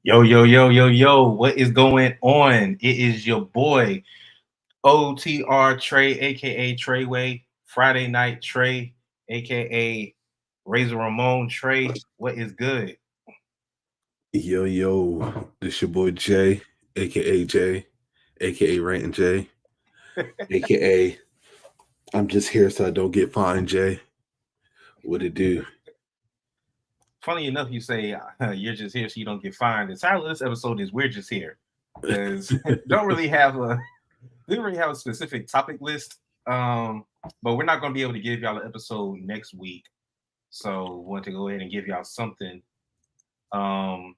Yo, yo, yo, yo, yo, what is going on? It is your boy, OTR Trey, aka Treyway, Friday Night Trey, aka Razor Ramon Trey. What is good? Yo, this your boy Jay, aka Rantin' Jay, aka I'm just here so I don't get fined, Jay. What it do? Funny enough, you say you're just here so you don't get fined. The title of this episode is "We're Just Here" because don't really have a didn't really have a specific topic list. But we're not going to be able to give y'all an episode next week, so want to go ahead and give y'all something. Um,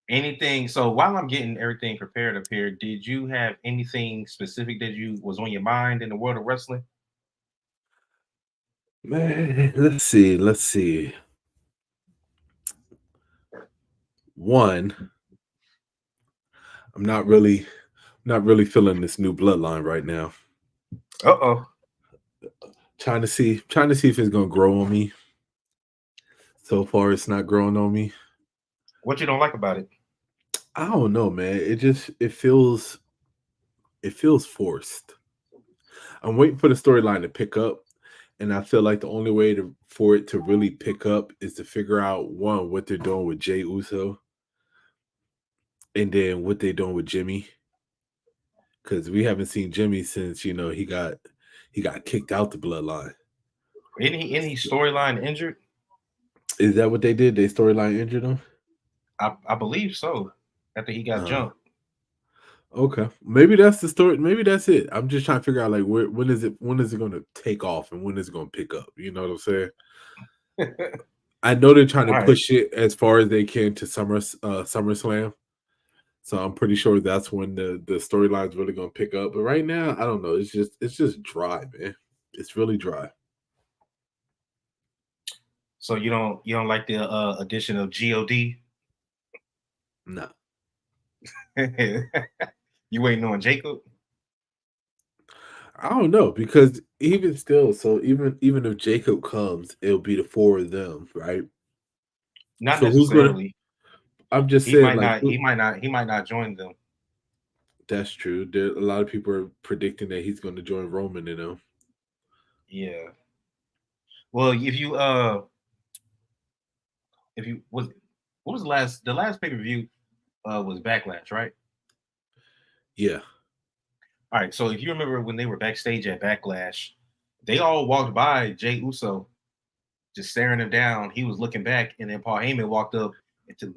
Anything? So while I'm getting everything prepared up here, did you have anything specific that you was on your mind in the world of wrestling? Man, let's see. One, I'm not really feeling this new bloodline right now. Uh oh. Trying to see if it's gonna grow on me. So far, it's not growing on me. What you don't like about it? I don't know, man. It feels forced. I'm waiting for the storyline to pick up, and I feel like the only way for it to really pick up is to figure out one what they're doing with Jay Uso, and then what they're doing with Jimmy, because we haven't seen Jimmy since he got kicked out the bloodline. Any storyline injured? Is that what they did? They storyline injured him. I believe so. After he got Uh, jumped. okay, maybe that's the story. Maybe that's it. I'm just trying to figure out like when is it going to take off and when is it going to pick up. You know what I'm saying? All I know they're trying to right. push it as far as they can to SummerSlam. So I'm pretty sure that's when the storyline's really gonna pick up. But right now, I don't know. It's just dry, man. It's really dry. So you don't like the addition of God? No, You waiting on Jacob? I don't know because even still, so even if Jacob comes, it'll be the four of them, right? Not So who's gonna? necessarily. I'm just He saying, might like not. He might not. He might not join them. that's true. There, a lot of people are predicting that he's going to join Roman. Yeah. Well, if you was what was the last pay per view was Backlash, right? Yeah, All right. So if you remember when they were backstage at Backlash, they all walked by Jay Uso, just staring him down. He was looking back, and then Paul Heyman walked up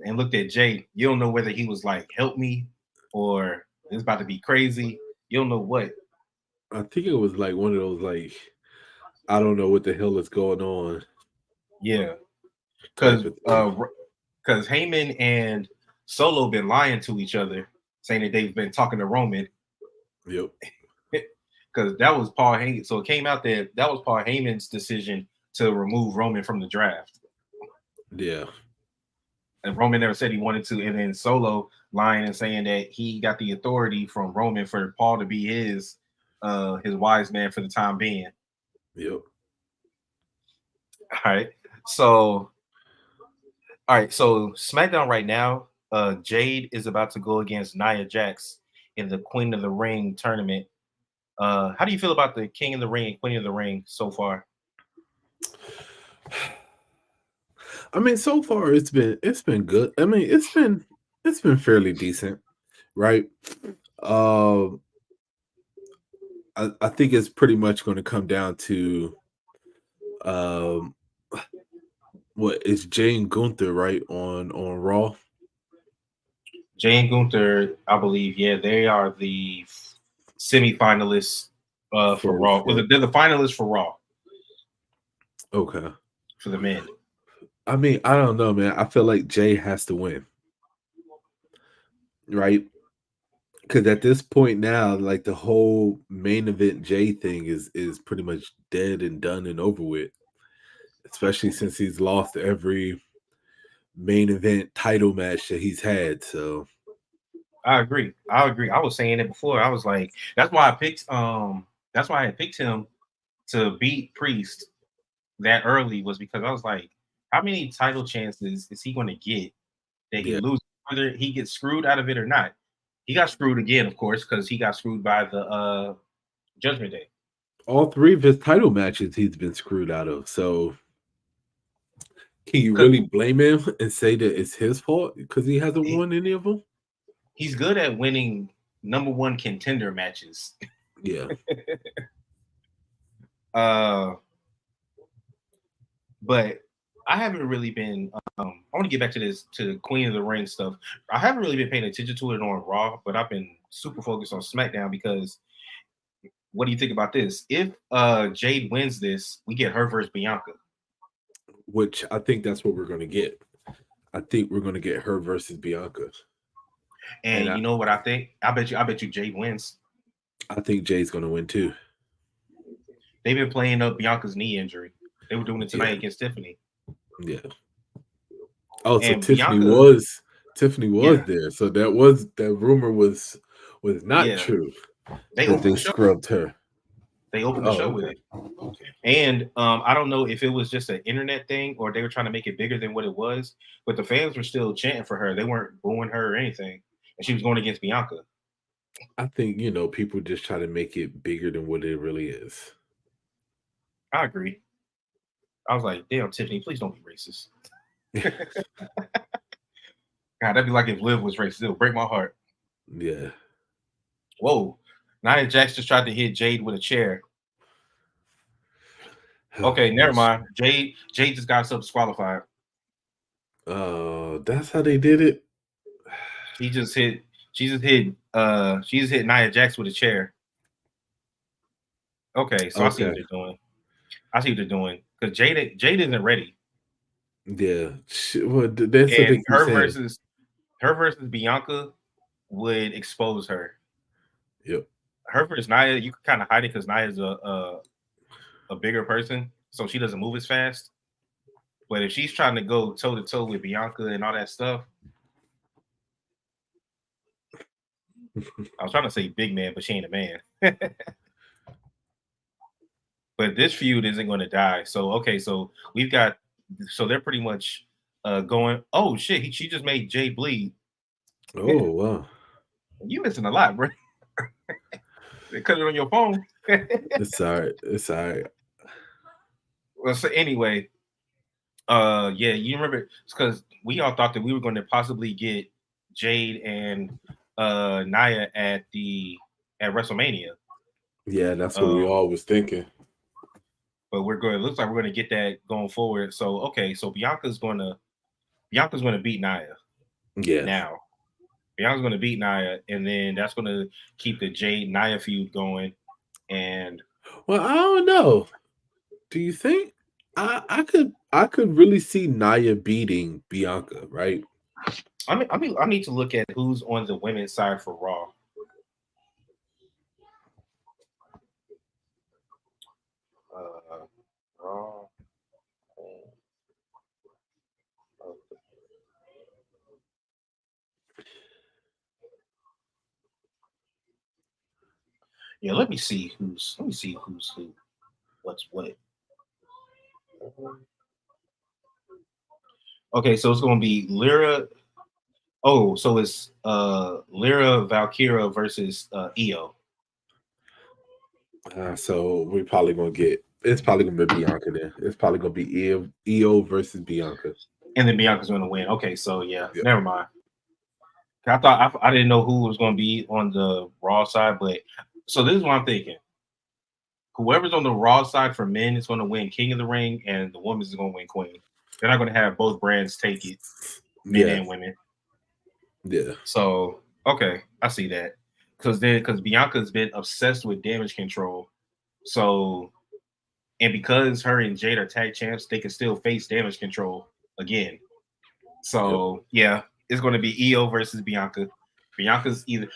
and looked at Jay. You don't know whether he was like, "Help me," or "It's about to be crazy." You don't know what. I think it was like one of those like I don't know what the hell is going on Yeah, type because of thing. because Heyman and Solo been lying to each other, saying that they've been talking to Roman. Yep. Because that was Paul Heyman. So it came out that was Paul Heyman's decision to remove Roman from the draft. Yeah. And Roman never said he wanted to. And then Solo lying and saying that he got the authority from Roman for Paul to be his wise man for the time being. Yep. All right. So so SmackDown right now, Jade is about to go against Nia Jax in the Queen of the Ring tournament. How do you feel about the King of the Ring and Queen of the Ring so far? I mean, so far it's been good. I mean, it's been fairly decent, right? Um, I think it's pretty much going to come down to um, what is Jane Gunther right on Raw? Jay and Gunther, I believe, yeah, they are the semifinalists for For Raw. Well, for they're the finalists for Raw okay. for the men. I mean, I don't know, man. I feel like Jay has to win, right? Because at this point now, like the whole main event Jay thing is pretty much dead and done and over with. Especially since he's lost every main event title match that he's had. So I agree. I agree. I was saying it before. I was like, that's why I picked. That's why I picked him to beat Priest that early was because I was like, how many title chances is he going to get? that he Yeah. loses, whether he gets screwed out of it or not. He got screwed again, of course, because he got screwed by the Judgment Day. All 3 of his title matches he's been screwed out of. So can you 'Cause really blame him and say that it's his fault because he hasn't he, won any of them? he's good at winning number one contender matches. Yeah. uh, but I haven't really been. I want to get back to this to Queen of the Ring stuff. I haven't really been paying attention to it on Raw, but I've been super focused on SmackDown because what do you think about this? If Jade wins this, we get her versus Bianca. Which I think that's what we're going to get. I think we're going to get her versus Bianca. And you know what I think? I bet you Jade wins. I think Jay's going to win too. They've been playing up Bianca's knee injury. They were doing it tonight against Tiffany. Yeah. Oh, so And Tiffany Bianca, was yeah, there. So that rumor was not yeah. true. They That opened they the show. scrubbed her. They opened the show okay. with it. And I don't know if it was just an internet thing or they were trying to make it bigger than what it was, but the fans were still chanting for her. They weren't booing her or anything. And she was going against Bianca. I think, people just try to make it bigger than what it really is. I agree. I was like, damn, Tiffany, please don't be racist. God, that'd be like if Liv was racist. It would break my heart. Yeah. Whoa. Nia Jax just tried to hit Jade with a chair. Okay, never mind. Jade just got herself disqualified. That's how they did it. She just hit Nia Jax with a chair. Okay, so I see what they're doing. Because Jade isn't ready. Yeah. Well, that's what they keep saying. Her versus Bianca would expose her. Yep. Her versus Nia, you can kind of hide it because Nia's a bigger person, so she doesn't move as fast. But if she's trying to go toe to toe with Bianca and all that stuff, I was trying to say big man, but she ain't a man. But this feud isn't going to die. So okay, so they're pretty much going. Oh shit, she just made Jay bleed. Oh wow, you missing a lot, bro. They cut it on your phone. It's all right. It's all right. Well, so anyway, yeah, you remember because we all thought that we were going to possibly get Jade and Nia at WrestleMania. Yeah, that's what we all was thinking. But it looks like we're going to get that going forward. So okay, so Bianca's going to beat Nia. Yeah. Now, Bianca's going to beat Nia, and then that's going to keep the Jade Nia feud going. And well, I don't know. Do you think I could really see Nia beating Bianca, right? I need to look at who's on the women's side for Raw. Raw. Yeah, let me see who's who. What's what? Okay, so it's gonna be Lyra. Oh, so it's Lyra Valkyria versus Io. So we're probably gonna get it's probably gonna be Bianca then. It's probably gonna be Io versus Bianca. And then Bianca's gonna win. Okay, so yeah. Never mind. I thought I didn't know who was gonna be on the Raw side, but so this is what I'm thinking. Whoever's on the Raw side for men is going to win King of the Ring, and the women's is going to win Queen. They're not going to have both brands take it, men and women. Yeah. So okay, I see that because Bianca's been obsessed with damage control. So, and because her and Jade are tag champs, they can still face damage control again. So yeah, it's going to be Io versus Bianca. Bianca's either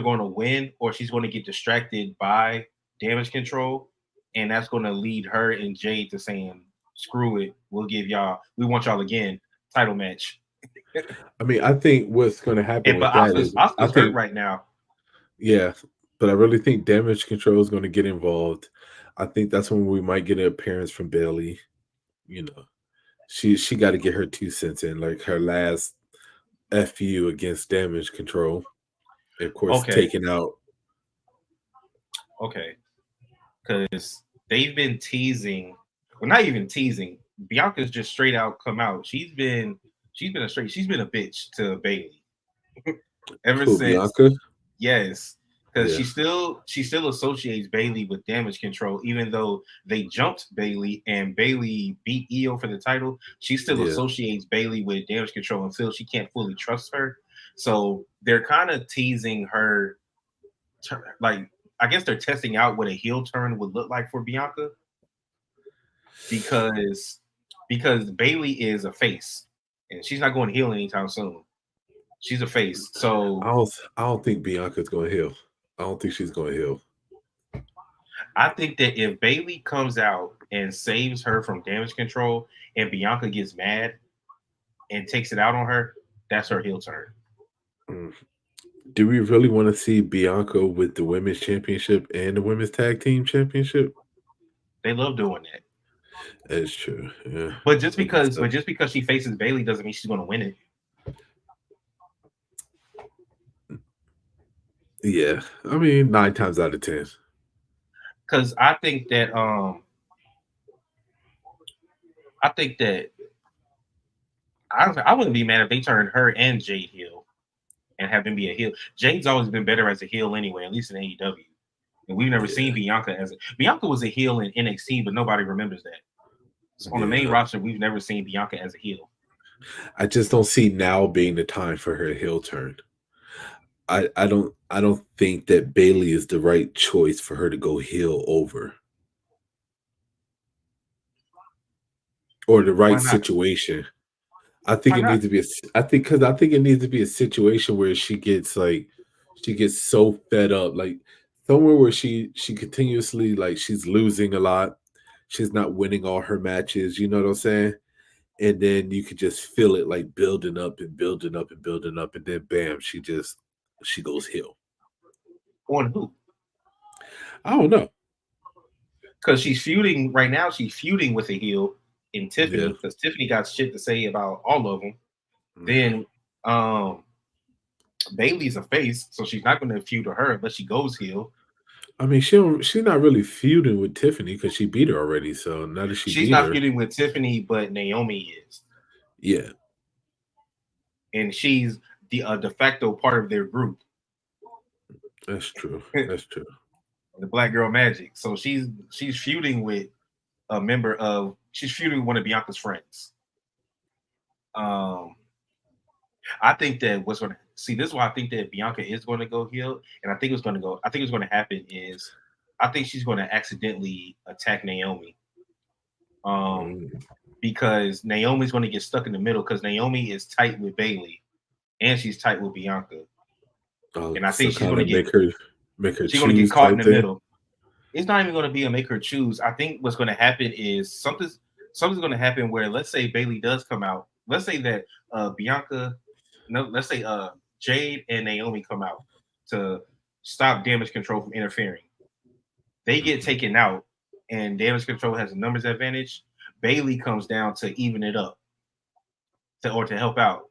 going to win or she's going to get distracted by damage control, and that's going to lead her and Jade to saying, "Screw it, we want y'all again, title match." I mean, I think what's going to happen with that is Asuka's hurt right now. Yeah, but I really think damage control is going to get involved. I think that's when we might get an appearance from Bailey, She got to get her 2 cents in, like her last FU against Damage Control. And of course, Okay, taking out. okay, because they've been teasing. Well, not even teasing. Bianca's just straight out come out. She's been a bitch to Bailey ever Who, since. Bianca? Yes, because Yeah, she still associates Bailey with Damage Control, even though they jumped Bailey and Bailey beat Io for the title. She still yeah. associates Bailey with Damage Control and feels she can't fully trust her. So they're kind of teasing her, like I guess they're testing out what a heel turn would look like for Bianca because Bailey is a face and she's not going to heel anytime soon. She's a face, so I don't think Bianca's going to heal. I don't think she's going to heal. I think that if Bailey comes out and saves her from Damage Control and Bianca gets mad and takes it out on her, that's her heel turn. Mm. Do we really want to see Bianca with the Women's Championship and the Women's Tag Team Championship? They love doing that. That's true. Yeah. But just because she faces Bailey doesn't mean she's going to win it. Yeah. I mean, 9 times out of 10. Because I think that I wouldn't be mad if they turned her and Jade heel and have them be a heel. Jade's always been better as a heel anyway, at least in AEW. And we've never seen Bianca Bianca was a heel in NXT, but nobody remembers that. So on the main roster, we've never seen Bianca as a heel. I just don't see now being the time for her heel turn. I don't think that Bailey is the right choice for her to go heel over. Or the right situation. I think it needs to be I think it needs to be a situation where she gets so fed up, like somewhere where she continuously, like, she's losing a lot, she's not winning all her matches, you know what I'm saying? And then you could just feel it, like, building up and building up and building up, and then bam, she goes heel. On who? I don't know. Because she's feuding right now. She's feuding with a heel in Tiffany because Tiffany got shit to say about all of them. Then Bailey's a face, so she's not going to feud with her unless she goes heel. I mean, she's not really feuding with Tiffany because she beat her already. So now that she's not feuding with Tiffany, but Naomi is. Yeah, and she's the de facto part of their group. That's true. That's true. The Black Girl Magic. So she's feuding with a member of. She's feuding with one of Bianca's friends. I think that what's going to see. This is why I think that Bianca is going to go heel, and I think it's going to go. I think it's going to happen is, I think she's going to accidentally attack Naomi. Because Naomi's going to get stuck in the middle because Naomi is tight with Bailey, and she's tight with Bianca. And I think she's going to make her. She's going to get caught in the middle. It's not even going to be a make her choose. I think what's going to happen is something's going to happen where, let's say Bailey does come out. Let's say that let's say Jade and Naomi come out to stop Damage Control from interfering. They get taken out, and Damage Control has a numbers advantage. Bailey comes down to even it up, to help out.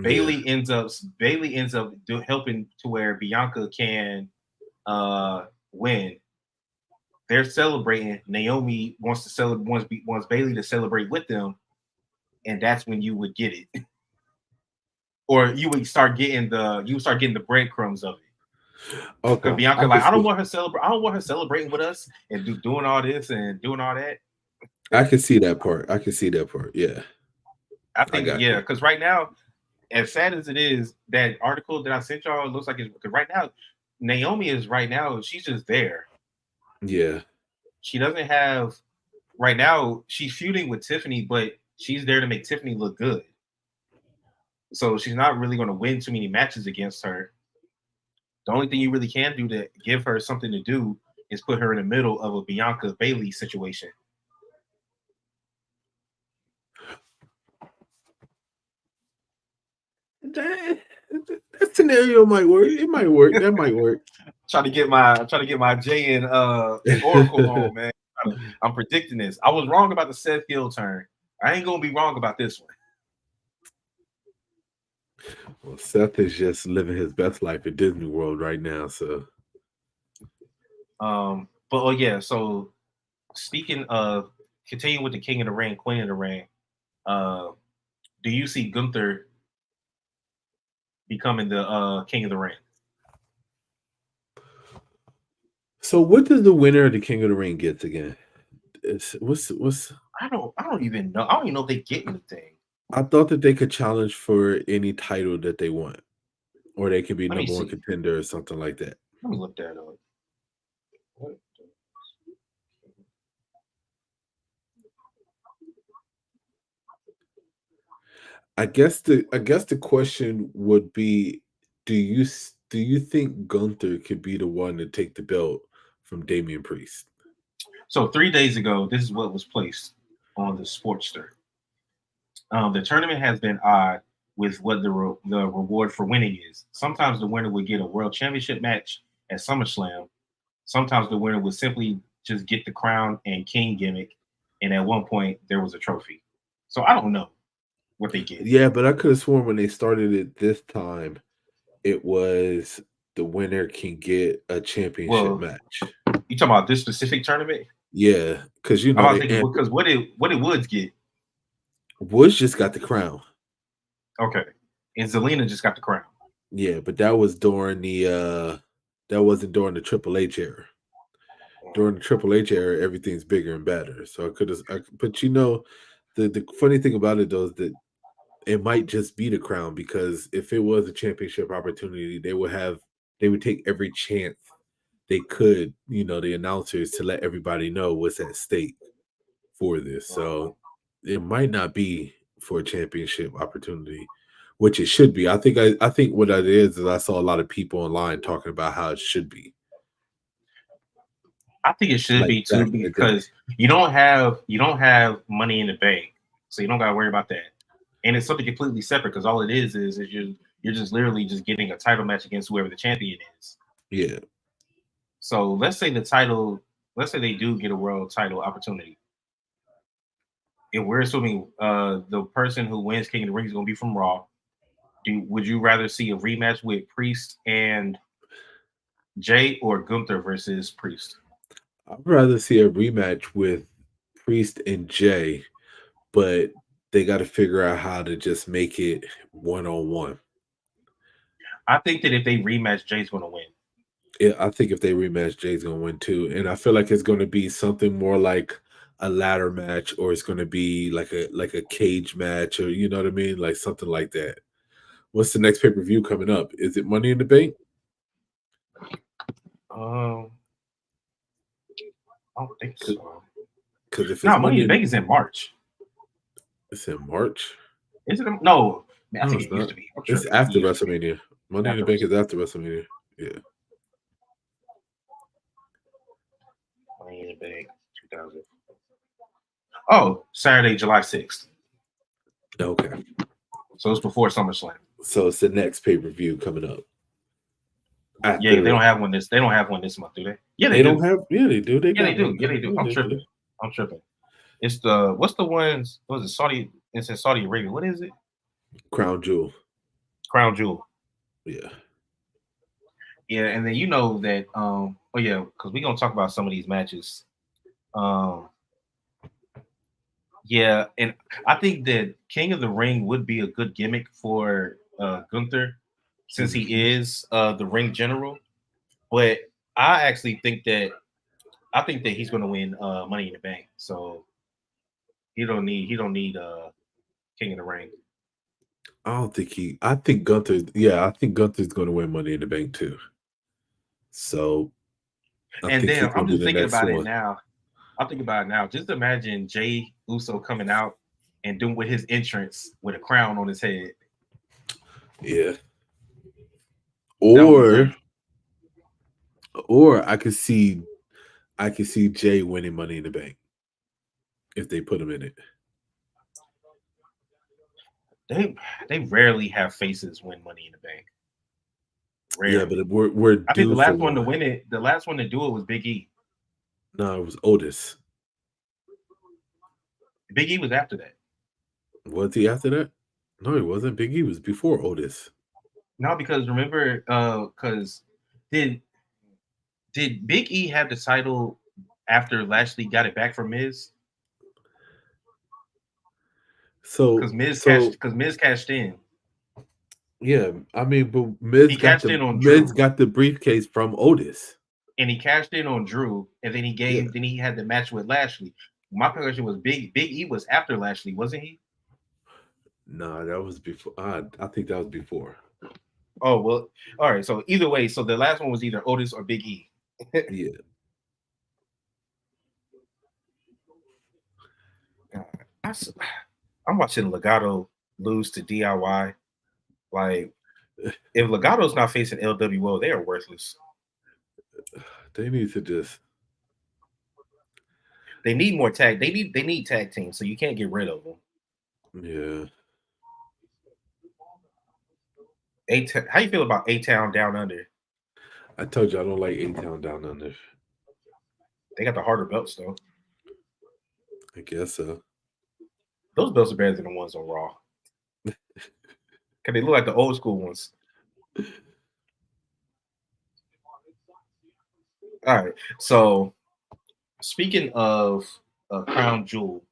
Bailey ends up helping to where Bianca can win. They're celebrating. Naomi wants Bailey to celebrate with them, and that's when you would get it, or you would start getting the breadcrumbs of it. Okay, Bianca, I don't want her celebrating with us and doing all this and doing all that. I can see that part. Yeah, I think because right now, as sad as it is, that article that I sent y'all looks like it's because right now, Naomi is she's just there. Yeah, she doesn't have right now. She's feuding with Tiffany, but she's there to make Tiffany look good. So she's not really going to win too many matches against her. The only thing you really can do to give her something to do is put her in the middle of a Bianca Bailey situation. That scenario might work. It might work. That might work. Trying to get my Jay and Oracle on, man. I'm predicting this. I was wrong about the Seth heel turn. I ain't gonna be wrong about this one. Well, Seth is just living his best life at Disney World right now. So, But oh yeah, so speaking of continuing with the King of the Ring, Queen of the Ring, uh, do you see Gunther becoming the King of the Ring? so what does the winner of the King of the Ring get again? What's? I don't even know. I don't even know if they get anything. I thought that they could challenge for any title that they want, or they could be Let me number one see. contender or something like that. Let me look that up. What? I guess the question would be, do you think Gunther could be the one to take the belt from Damian Priest? So 3 days ago, this is what was placed on the Sportster. The tournament has been odd with what the reward for winning is. Sometimes the winner would get a world championship match at SummerSlam. Sometimes the winner would simply just get the crown and king gimmick, and at one point there was a trophy. So I don't know what they get. Yeah, but I could have sworn when they started it this time, it was the winner can get a championship Well, match. you talking about this specific tournament? Yeah, because you I'm know about they thinking and because what did Woods get? Woods just got the crown. Okay, and Zelina just got the crown. Yeah, but that was during that wasn't during the Triple H era. During the Triple H era, everything's bigger and better. So I could have, but you know, the funny thing about it though is that it might just be the crown, because if it was a championship opportunity, they would take every chance they could, the announcers, to let everybody know what's at stake for this. So it might not be for a championship opportunity, which it should be. I think what that is I saw a lot of people online talking about how it should be. I think it should Like be too back in the day. because you don't have money in the bank, so you don't got to worry about that. And it's something completely separate because all it is you're just literally just getting a title match against whoever the champion is. Yeah. So let's say they do get a world title opportunity. If we're assuming the person who wins King of the Ring is going to be from Raw, would you rather see a rematch with Priest and Jay or Gunther versus Priest? I'd rather see a rematch with Priest and Jay, but they got to figure out how to just make it one on one. I think that if they rematch, Jay's going to win. Yeah, I think if they rematch, Jay's gonna win too, and I feel like it's gonna be something more like a ladder match, or it's gonna be like a cage match, or you know what I mean, like something like that. What's the next pay per view coming up? Is it Money in the Bank? Um, I don't think so. Because if it's No, Money Money in the in the, Bank is in March. it's in March. Is it? No, man, I No, think it's it used not. to be. I'm It's tripping. It after used to be WrestleMania. Money in the after Bank is WrestleMania. after WrestleMania. Yeah. Money in the Bank 2000. Oh, Saturday, July 6th. Okay. So it's before SummerSlam. So it's the next pay per view coming up Yeah, they after. don't have one this. They don't have one this month, do they? Yeah, they They don't do. have. Yeah, they do. They Yeah, they got do. one. Yeah, they do. Yeah, I'm they do. tripping. I'm tripping. It's the what's the ones? What was it? Saudi. It's in Saudi Arabia. What is it? Crown Jewel. Crown Jewel. Yeah. Yeah, and then you know that. Oh yeah, because we're gonna talk about some of these matches. Um. Yeah, and I think that King of the Ring would be a good gimmick for Gunther, since Mhm. he is the ring general. But I actually think that he's going to win Money in the Bank. So he don't need King of the Ring. I don't think he. I think Gunther. Yeah, I think Gunther's going to win Money in the Bank too. So I And think he's then going I'm to be just the thinking next about it one. now. I'm thinking about it now. Just imagine Jay Uso coming out and doing with his entrance with a crown on his head. Yeah. That would be crazy. Or I could see Jay winning Money in the Bank if they put him in it. They they rarely have faces win Money in the Bank. Yeah, Rarely. but we're I think the due for last one to one. win it, the last one to do it was Big E. No, it was Otis. Big E was after that. Was he after that? No, he wasn't. Big E was before Otis. No, because remember, because did Big E have the title after Lashley got it back from Miz? So Because Miz cashed in. yeah, I mean, but He cashed in on Miz Drew, got the briefcase from Otis. and he cashed in on Drew, and then Yeah. then he had the match with Lashley. My question was Big E was after Lashley, wasn't he? No, that was before. I think that was before. Oh well, all right. So either way, so the last one was either Otis or Big E. Yeah. I'm watching Legato lose to DIY. Like, if Legato's not facing LWO, they are worthless. They need to just. They need more tag. They need tag teams, so you can't get rid of them. Yeah. How you feel about A-Town Down Under? I told you I don't like A-Town Down Under. They got the harder belts though. I guess so. Those belts are better than the ones on Raw. Cause they look like the old school ones. All right. So speaking of Crown Jewel,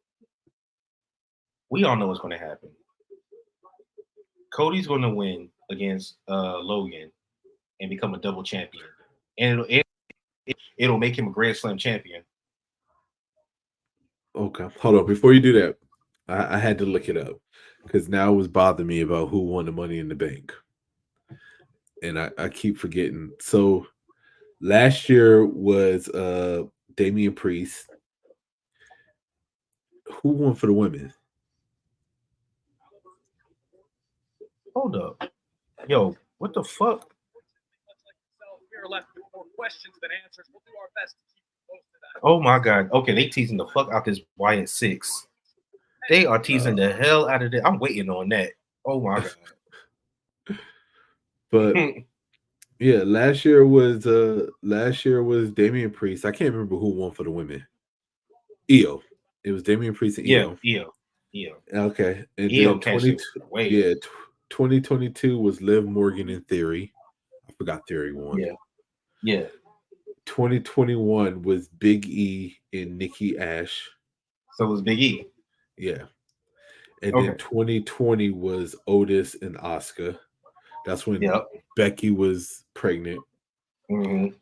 we all know what's going to happen. Cody's going to win against Logan and become a double champion, and it'll make him a Grand Slam champion. Okay, hold on. Before you do that, I had to look it up because now it was bothering me about who won the Money in the Bank, and I keep forgetting. So last year was Damian Priest. Who won for the women? Hold up. Yo, what the fuck? We're left with more questions than answers. We'll do our best to keep you posted. Oh my god. Okay, they teasing the fuck out this Wyatt 6. They are teasing the hell out of it. I'm waiting on that. Oh my god. But yeah, last year was Damian Priest. I can't remember who won for the women. Io. It was Damian Priest and Io. Io. Okay. And Io then 2022 was Liv Morgan in Theory. I forgot Theory won. Yeah. 2021 was Big E and Nikki Ash. So it was Big E. Yeah. And then 2020 was Otis and Asuka. That's when Becky was pregnant. Mm-hmm.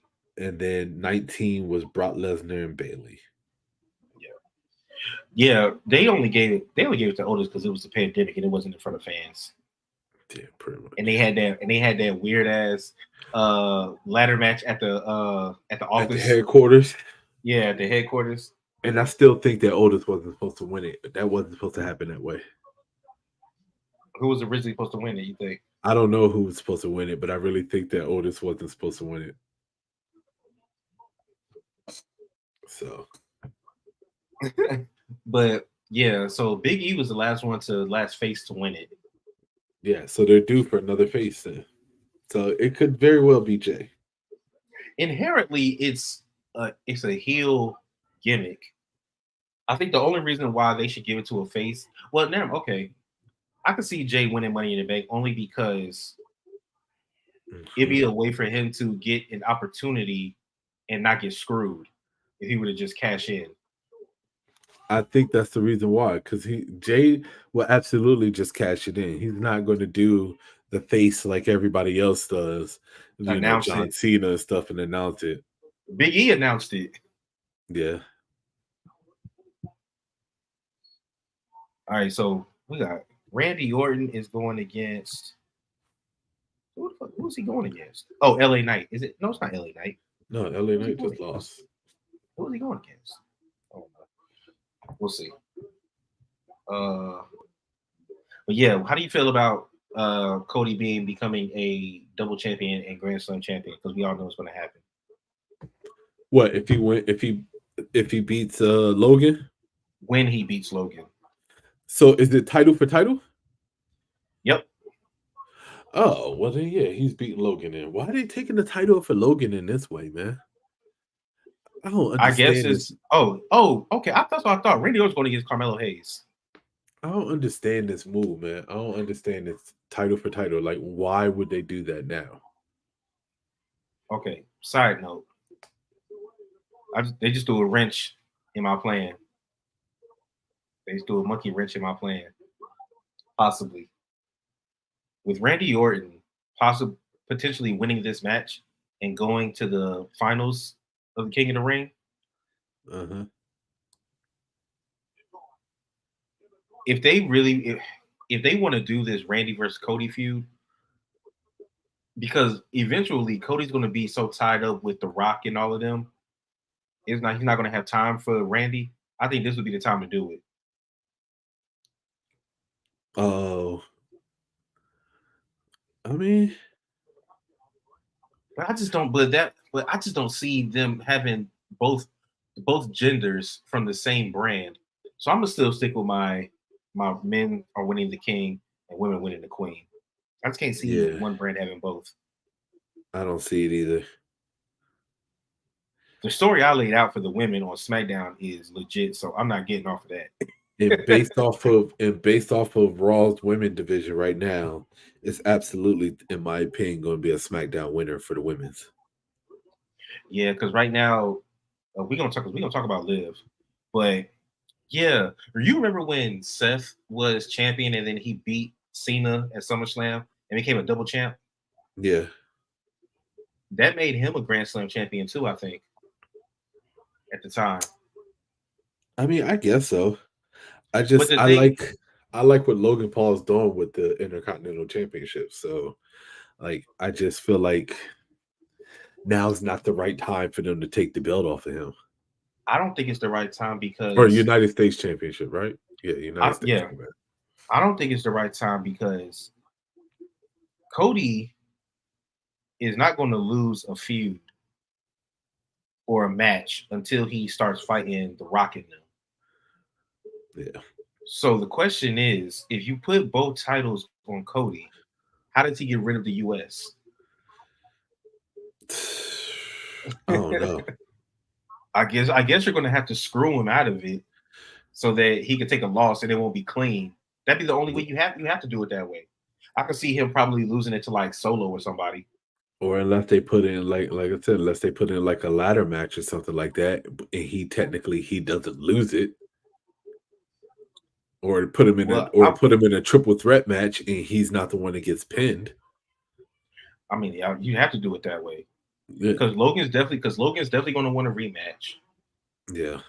And then 19 was Brock Lesnar and Bayley. Yeah, they only gave it to Otis because it was a pandemic and it wasn't in front of fans. Yeah, pretty much. And they had that weird ass ladder match at the office. At the headquarters. Yeah, at the headquarters. And I still think that Otis wasn't supposed to win it. That wasn't supposed to happen that way. Who was originally supposed to win it, you think? I don't know who was supposed to win it, but I really think that Otis wasn't supposed to win it. So but yeah, so Big E was the last face to win it. Yeah, so they're due for another face then. So it could very well be Jay. Inherently, it's a heel gimmick. I think the only reason why they should give it to a face, well, now I could see Jay winning Money in the Bank only because it'd be a way for him to get an opportunity and not get screwed if he would have just cashed in. I think that's the reason why, because Jay will absolutely just cash it in. He's not going to do the face like everybody else does, John Cena and stuff, and announce it. Big E announced it. Yeah. All right, so we got Randy Orton is going against. Who is he going against? Oh, LA Knight. Is it? No, it's not LA Knight. No, LA Knight just lost. Who is he going against? Oh, we'll see. But yeah, how do you feel about Cody becoming a double champion and Grand Slam champion? Because we all know what's going to happen. What if he beats Logan? When he beats Logan. So is it title for title? Yep. Oh, well then yeah, he's beating Logan in. Why are they taking the title for Logan in this way, man? I don't understand. I guess it's okay. That's what I thought. Randy Orton's going against Carmelo Hayes. I don't understand this move, man. I don't understand this title for title. Like, why would they do that now? Okay. Side note, they just threw a wrench in my plan. They just threw a monkey wrench in my plan. Possibly with Randy Orton, possibly potentially winning this match and going to the finals of the King of the Ring. Uh-huh. If they really, if they want to do this Randy versus Cody feud, because eventually Cody's going to be so tied up with The Rock and all of them, he's not going to have time for Randy. I think this would be the time to do it. Oh, I mean, But I just don't. But I just don't see them having both genders from the same brand. So I'm gonna still stick with my men are winning the king and women winning the queen. I just can't see yeah, one brand having both. I don't see it either. The story I laid out for the women on SmackDown is legit, so I'm not getting off of that. And based off of Raw's women division right now, it's absolutely, in my opinion, going to be a SmackDown winner for the women's. Yeah, because right now we're gonna talk about Liv, but yeah, you remember when Seth was champion and then he beat Cena at SummerSlam and became a double champ? Yeah, That made him a Grand Slam champion too, I think, at the time. I mean, I guess so. But the I thing, like what Logan Paul's doing with the Intercontinental Championship. So, like, I just feel like now's not the right time for them to take the belt off of him. I don't think it's the right time Or because United States Championship, right? Yeah, United States. yeah, I don't think it's the right time because Cody is not going to lose a feud or a match until he starts fighting The Rock in them. Yeah. So the question is, if you put both titles on Cody, how does he get rid of the US? I don't know. I guess you're going to have to screw him out of it so that he can take a loss and it won't be clean. That'd be the only way you have to do it that way. I can see him probably losing it to like Solo or somebody. Or unless they put in like I said, unless they put in like a ladder match or something like that, and he doesn't lose it, or Well, put him in a triple threat match and he's not the one that gets pinned. I mean, yeah, you have to do it that way Yeah, because Logan's definitely going to want a rematch. yeah.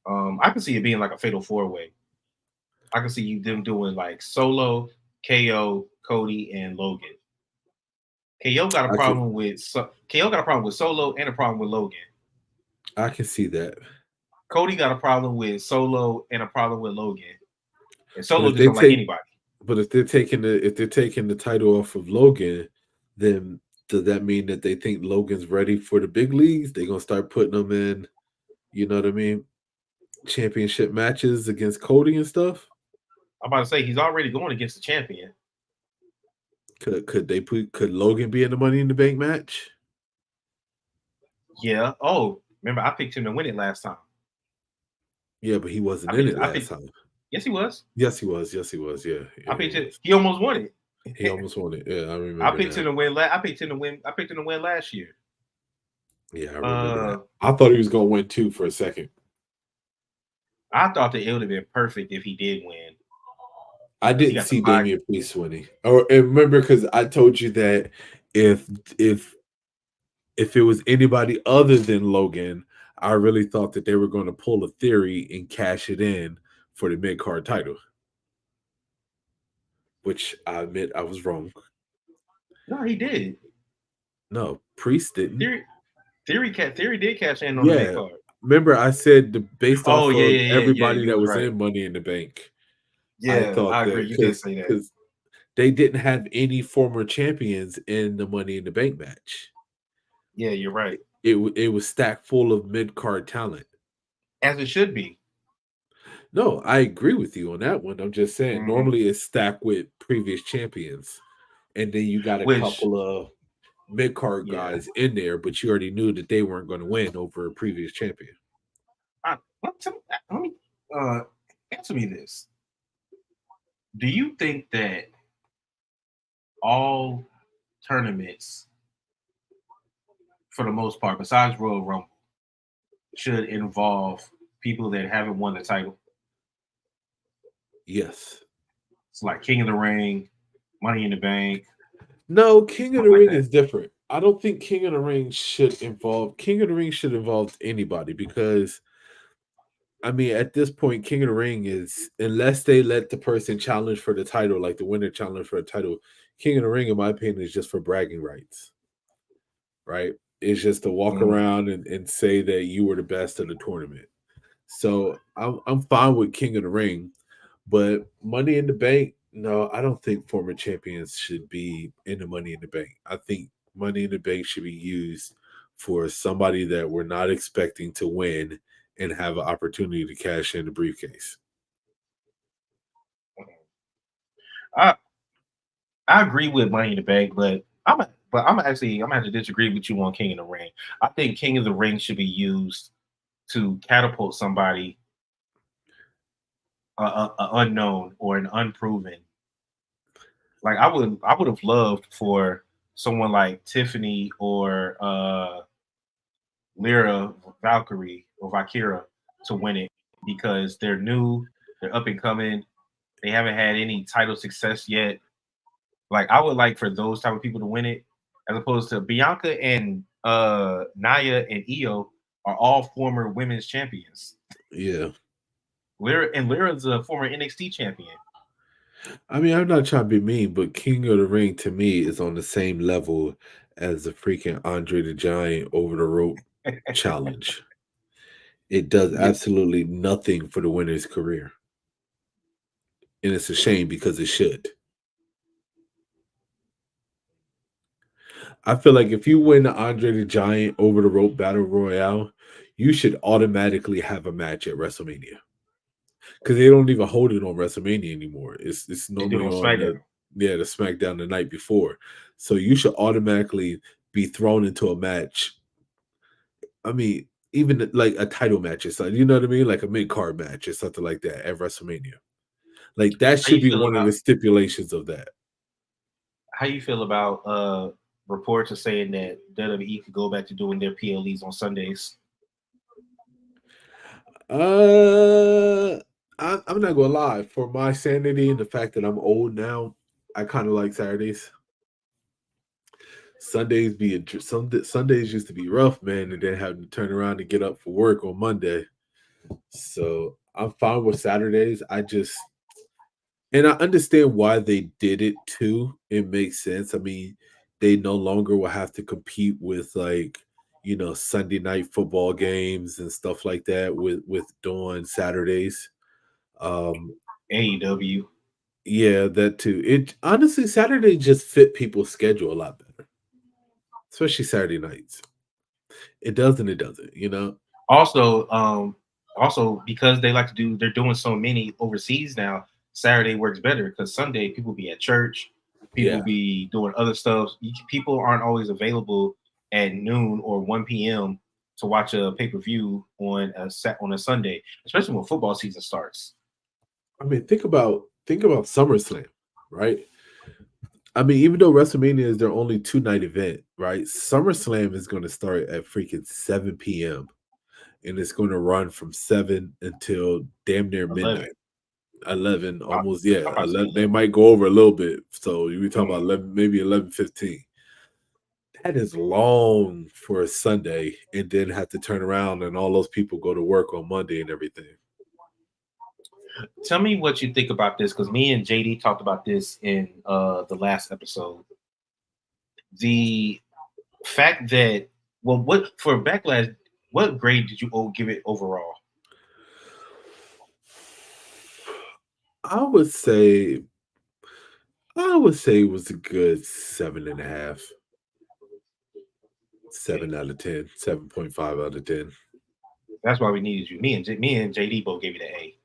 I can see it being like a fatal 4-way. I can see them doing like Solo, KO, Cody, and Logan. KO got a problem with Solo and a problem with Logan. I can see that. Cody got a problem with Solo and a problem with Logan. And But Solo if just they don't like take anybody. but if they're taking the title off of Logan, then does that mean that they think Logan's ready for the big leagues? They're gonna start putting him in, you know what I mean, championship matches against Cody and stuff? I'm about to say he's already going against the champion. Could Logan be in the Money in the Bank match? Yeah. Oh, remember I picked him to win it last time. Yeah, but he wasn't in it I last picked. time. Yes, he was. Yes, he was. Yes, he was. Yeah, I he picked it. was. He almost won it. He almost won it. Yeah, I I remember picked him now. to win. I picked him to win. I picked him to win last year. Yeah, I remember that. I thought he was going to win too for a second. I thought that it would have been perfect if he did win. I didn't see Damian Priest winning. Or remember, because I told you that if it was anybody other than Logan, I really thought that they were going to pull a theory and cash it in for the mid card title. Which I admit I was wrong. No, he did. No, Priest didn't. Theory did cash in on the mid card. Remember, I said based off of everybody that was right. in Money in the Bank. Yeah, I agree. You did say that because they didn't have any former champions in the Money in the Bank match. Yeah, you're right. It was stacked full of mid card talent, as it should be. No, I agree with you on that one. I'm just saying, normally it's stacked with previous champions, and then you got a couple of mid card guys in there, but you already knew that they weren't going to win over a previous champion. Let me answer me this. Do you think that all tournaments, for the most part, besides Royal Rumble, should involve people that haven't won the title? Yes. It's like King of the Ring, Money in the Bank, No, King of the stuff like Ring that. is different. I don't think King of the Ring should involve anybody because I mean at this point, King of the Ring is unless they let the person challenge for the title, like the winner challenge for the title, King of the Ring, in my opinion, is just for bragging rights. Right? It's just to walk Mhm. around and say that you were the best of the tournament. So I'm fine with King of the Ring, but Money in the Bank, no, I don't think former champions should be in the Money in the Bank. I think Money in the Bank should be used for somebody that we're not expecting to win and have an opportunity to cash in the briefcase. I I agree with Money in the Bank, but I'm gonna have to disagree with you on King of the Ring. I think King of the Ring should be used to catapult somebody unknown or an unproven. Like I would have loved for someone like Tiffany or Lyra Valkyrie or Valkyra to win it because they're new, they're up and coming, they haven't had any title success yet. Like I would like for those type of people to win it, as opposed to Bianca and Naya and Io are all former women's champions. Yeah. Lyra's a former NXT champion. I mean, I'm not trying to be mean, but King of the Ring to me is on the same level as the freaking Andre the Giant over the rope challenge. It does Yeah, absolutely nothing for the winner's career. And it's a shame because it should. I feel like if you win the Andre the Giant over the rope battle royale, you should automatically have a match at WrestleMania. Because they don't even hold it on WrestleMania anymore. It's they do it normally on on SmackDown. the SmackDown the night before. So you should automatically be thrown into a match. I mean, even like a title match or something, you know what I mean? Like a mid-card match or something like that at WrestleMania. Like that How should you be feel one of the about stipulations of that. reports are saying that WWE could go back to doing their PLEs on Sundays? Uh, I'm not gonna lie. For my sanity and the fact that I'm old now, I kind of like Saturdays. Sundays used to be rough, man, and then having to turn around and get up for work on Monday. So I'm fine with Saturdays. And I understand why they did it too. It makes sense. I mean, they no longer will have to compete with like Sunday night football games and stuff like that with doing Saturdays. Um, AEW. yeah, that too. It honestly Saturday just fit people's schedule a lot better, especially Saturday nights. It does and it doesn't, you know. Also, also because they're doing so many overseas now. Saturday works better because Sunday people be at church, people Yeah, be doing other stuff. People aren't always available at noon or 1 p.m. to watch a pay per view on a Sunday, especially when football season starts. I mean, think about SummerSlam, right? I mean, even though WrestleMania is their only 2 night event, right? SummerSlam is going to start at freaking 7 p.m. and it's going to run from 7 until damn near 11. midnight. 11, I, almost, yeah. I'm about to say 11, they 11. might go over a little bit. So you talk about Mhm. 11, maybe 11:15. That is long for a Sunday, and then have to turn around and all those people go to work on Monday and everything. Tell me what you think about this because me and JD talked about this in the last episode. The fact that what for Backlash, what grade did you give it overall? I would say, I would say it was a good 7.5, Okay, 7 out of 10, 7.5 out of 10. that's why we needed you. Me and JD both gave it an A.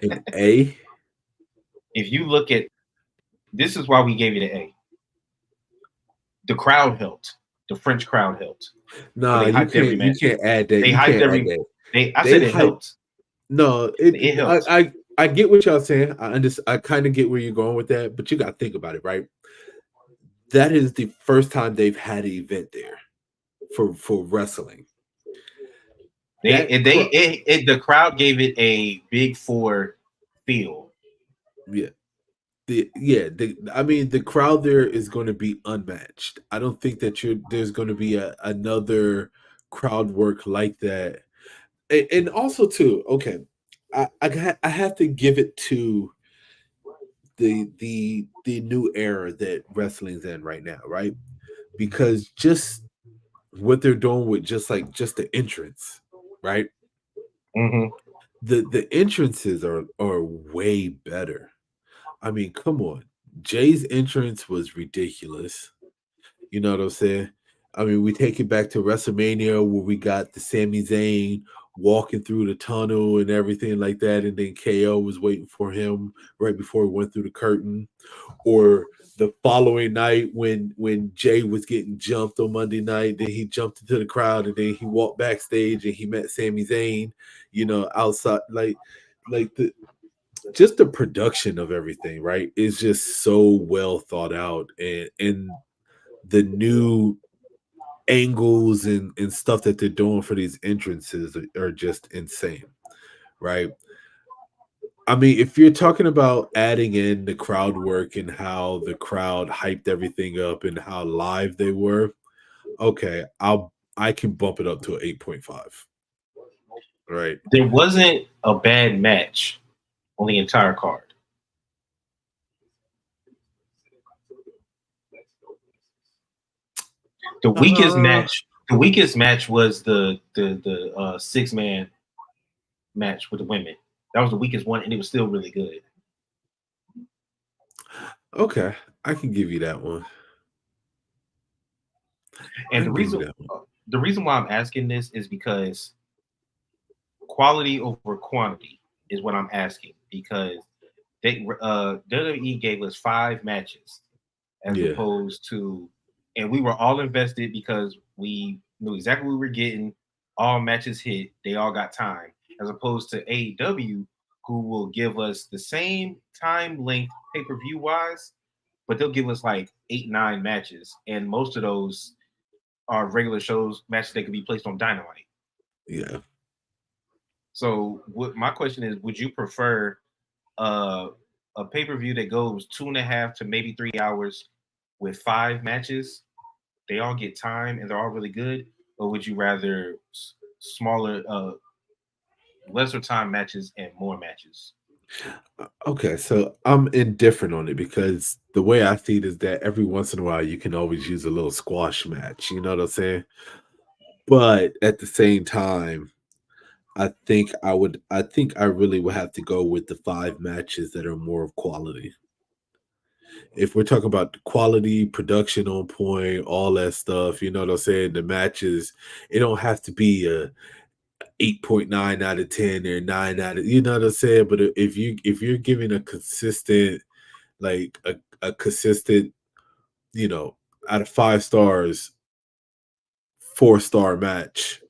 An A? If you look at this, is why we gave it an A. The crowd helped. The French crowd helped. So Nah, they hyped every you match. can't add that. They You hyped can't add every. that. They I They said it hype. helped. No, It helped. I get what y'all saying. I kind of get where you're going with that, but you got to think about it, right? That is the first time they've had an event there for wrestling. The crowd gave it a Big Four feel. Yeah. I mean, the crowd there is going to be unmatched. I don't think that there's going to be another crowd work like that. And also too, okay, I have to give it to the new era that wrestling's in right now, right? Because just what they're doing with just the entrance, right? Mm-hmm. The entrances are way better. I mean, come on. Jay's entrance was ridiculous. You know what I'm saying? I mean, we take it back to WrestleMania where we got the Sami Zayn walking through the tunnel and everything like that, and then KO was waiting for him right before he went through the curtain. Or the following night when Jay was getting jumped on Monday night, then he jumped into the crowd and then he walked backstage and he met Sami Zayn, outside like just the production of everything, right, is just so well thought out, and the new angles and stuff that they're doing for these entrances are just insane, right? I mean, if you're talking about adding in the crowd work and how the crowd hyped everything up and how live they were, okay, I can bump it up to an 8.5. Right. There wasn't a bad match on the entire card. The weakest match was the 6-man match with the women. That was the weakest one, and it was still really good. Okay, I can give you that one. And the reason why I'm asking this is because quality over quantity is what I'm asking, because WWE gave us 5 matches as opposed to, and we were all invested because we knew exactly what we were getting. All matches hit, they all got time, as opposed to AEW, who will give us the same time length pay-per-view wise, but they'll give us like 8-9 matches, and most of those are regular shows matches that could be placed on Dynamite. Yeah. So my question is, would you prefer a pay-per-view that goes 2.5 to maybe 3 hours with 5 matches? They all get time and they're all really good, or would you rather smaller, lesser time matches and more matches? Okay, so I'm indifferent on it because the way I see it is that every once in a while you can always use a little squash match. You know what I'm saying? But at the same time, I think I really would have to go with the 5 matches that are more of quality. If we're talking about quality, production on point, all that stuff, you know what I'm saying? The matches, it don't have to be a 8.9 out of 10 or 9 out of, you know what I'm saying? But if you're giving a consistent, like a consistent, out of 5 stars, 4-star match,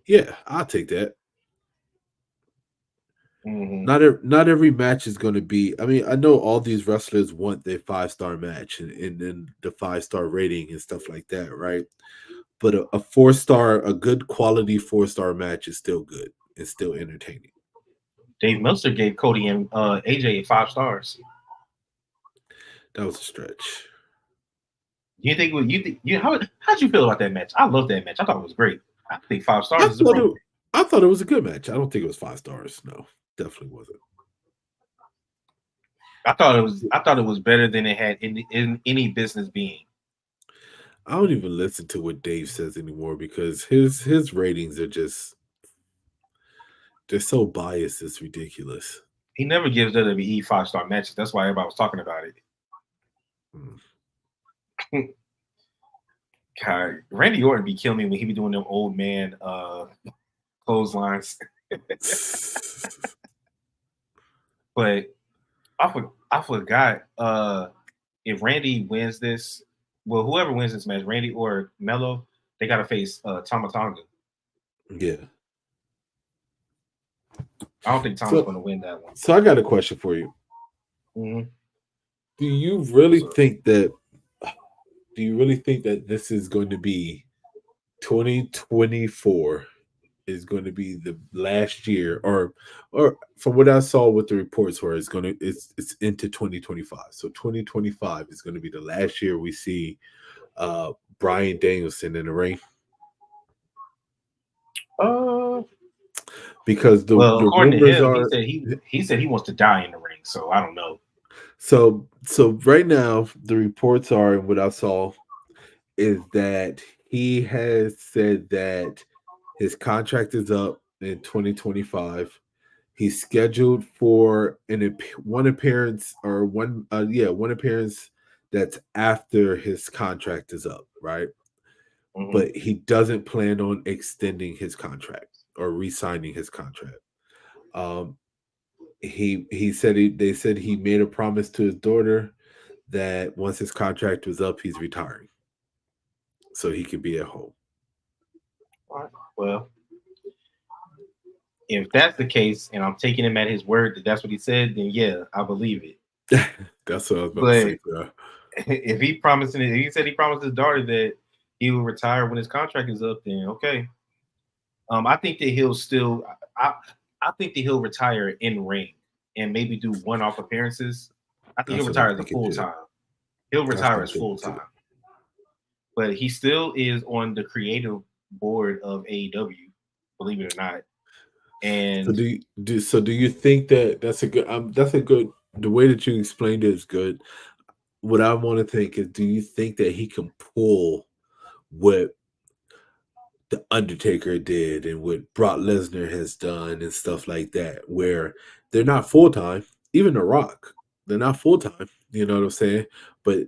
yeah, I'll take that. Mm-hmm. Not every match is going to be. I mean, I know all these wrestlers want their 5-star match and then the 5-star rating and stuff like that, right? But a 4-star, a good quality 4-star match is still good. It's still entertaining. Dave Meltzer gave Cody and AJ 5 stars. That was a stretch. How'd you feel about that match? I love that match. I thought it was great. I think 5 stars is appropriate. I thought it was a good match. I don't think it was 5 stars. No, definitely wasn't. I thought it was better than it had in any business being. I don't even listen to what Dave says anymore because his ratings are just, they're so biased. It's ridiculous. He never gives WWE 5-star matches. That's why everybody was talking about it. God, Randy Orton be killing me when he be doing them old man clotheslines. But I forgot if Randy wins this, well, whoever wins this match, Randy or Mello, they gotta face Tama Tonga. Yeah. I don't think Tom's going to win that one. So I got a question for you. Mm-hmm. Do you really think that? Do you really think that this is going to be 2024 is going to be the last year, or from what I saw with the reports, where it's into 2025. So 2025 is going to be the last year we see Bryan Danielson in the ring. Because the according to rumors him, are he said he wants to die in the ring. So I don't know. So right now the reports are, and what I saw is that he has said that his contract is up in 2025. He's scheduled for one appearance that's after his contract is up, right? Mm-hmm. But he doesn't plan on extending his contract or re-signing his contract. He said they said he made a promise to his daughter that once his contract was up, he's retiring, so he could be at home. All right. Well, if that's the case, and I'm taking him at his word that that's what he said, then yeah, I believe it. That's what I was about to say. Bro. If he said he promised his daughter that he will retire when his contract is up, then okay. I think that he'll still. I think that he'll retire in ring and maybe do one-off appearances. I think he'll retire as a full time. He'll retire as full time. But he still is on the creative board of AEW, believe it or not. And so do you think that that's a good the way that you explained it is good. What I want to think is, do you think that he can pull what the Undertaker did and what Brock Lesnar has done and stuff like that, where they're not full time? Even The Rock, they're not full time. You know what I'm saying? But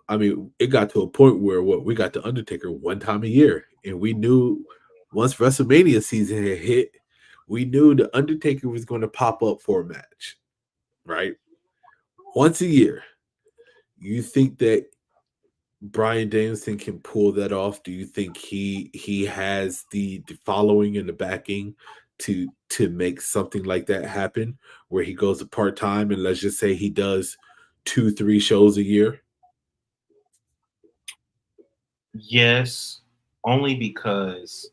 I mean, it got to a point where we got the Undertaker one time a year, and we knew once WrestleMania season had hit, we knew the Undertaker was going to pop up for a match, right? Once a year. You think that Bryan Danielson can pull that off? Do you think he has the following and the backing to make something like that happen, where he goes to part-time and let's just say he does 2-3 shows a year? Yes, only because